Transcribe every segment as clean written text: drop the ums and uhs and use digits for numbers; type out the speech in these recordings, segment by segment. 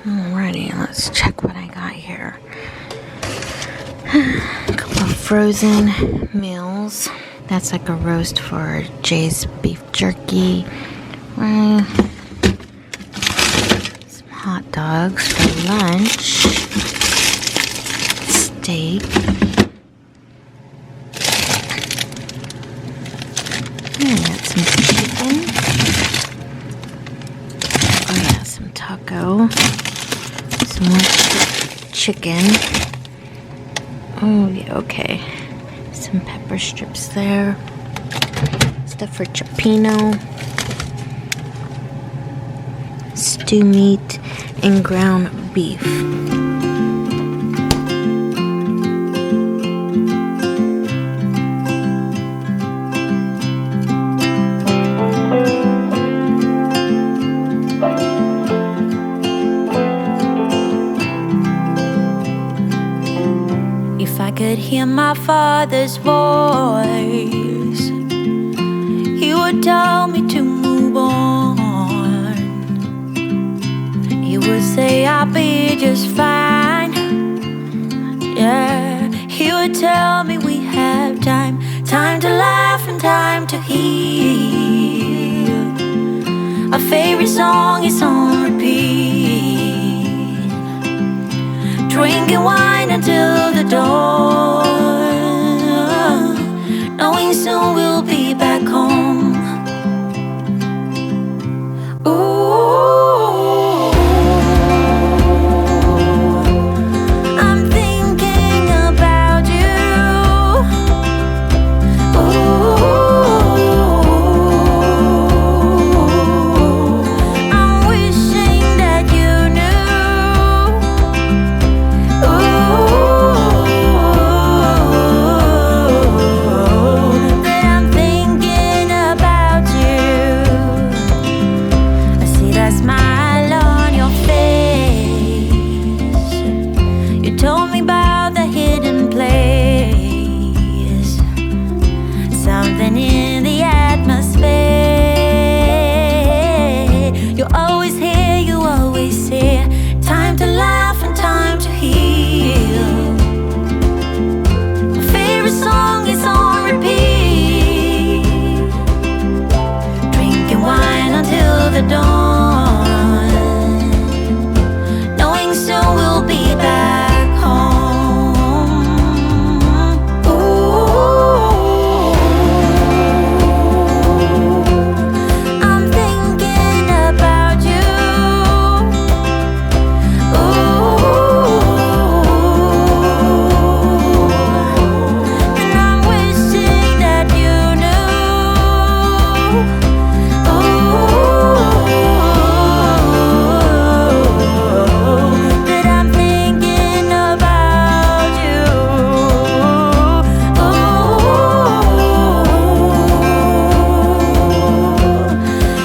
Alrighty, let's check what I got here. A couple of frozen meals. That's like a roast for Jay's beef jerky. Some hot dogs for lunch. Steak. I got some chicken. Oh yeah, some taco. Some more chicken. Oh yeah, okay. Some pepper strips there. Stuff for cioppino. Stew meat and ground beef. If I could hear my father's voice, he would tell me to move on. He would say I'll be just fine. Yeah, he would tell me we have time, time to laugh and time to heal. Our favorite song is on repeat, drinking wine until the dawn, knowing soon we'll be back home. Ooh, I'm thinking about you. Ooh, I'm wishing that you knew. That I'm thinking about you. I see that smile on your face. You told me about the hidden place, something in the atmosphere. You're always here, you always here. Time to laugh and time to heal. My favorite song is on repeat, drinking wine until the dawn, knowing soon we'll be back home. Ooh, I'm thinking about you. And I'm wishing that you knew. That I'm thinking about you.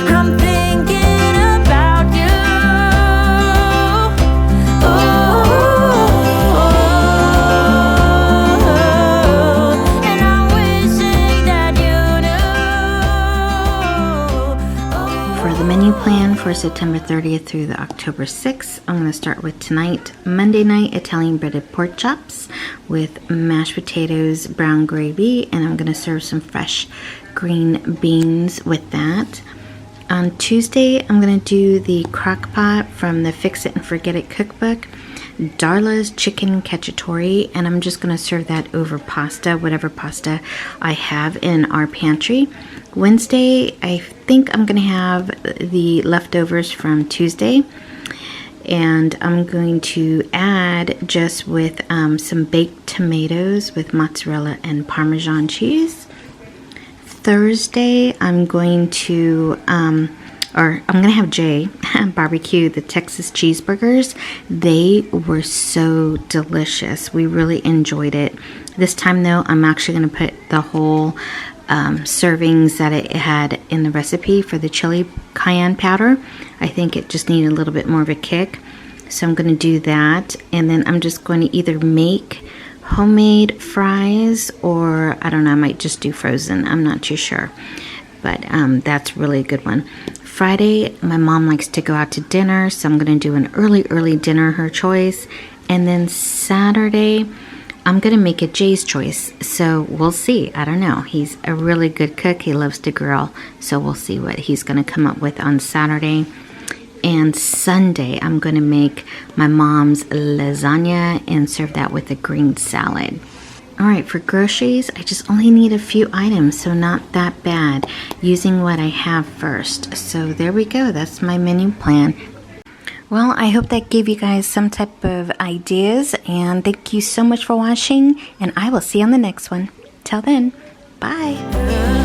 I'm thinking about you. And I'm wishing that you knew. For the menu plan for September 30th through the October 6th, I'm going to start with tonight. Monday night, Italian breaded pork chops with mashed potatoes, brown gravy, and I'm going to serve some fresh green beans with that. On Tuesday, I'm going to do the crock pot from the Fix It and Forget It cookbook, Darla's chicken cacciatore, and I'm just going to serve that over pasta, whatever pasta I have in our pantry. Wednesday, I think I'm going to have the leftovers from Tuesday, and I'm going to add just with some baked tomatoes with mozzarella and Parmesan cheese. Thursday, I'm going to have Jay barbecue the Texas cheeseburgers. They were so delicious. We really enjoyed it. This time though, I'm actually going to put the whole servings that it had in the recipe for the chili cayenne powder. I think it just needed a little bit more of a kick. So I'm going to do that. And then I'm just going to either make homemade fries, or I don't know, I might just do frozen. I'm not too sure, but that's really a good one. Friday, my mom likes to go out to dinner, so I'm going to do an early dinner, her choice. And then Saturday, I'm going to make it Jay's choice. So we'll see. I don't know. He's a really good cook. He loves to grill. So we'll see what he's going to come up with on Saturday. And Sunday, I'm going to make my mom's lasagna and serve that with a green salad. All right, for groceries, I just only need a few items, so not that bad, using what I have first. So there we go. That's my menu plan. Well, I hope that gave you guys some type of ideas, and thank you so much for watching, and I will see you on the next one. Till then, bye.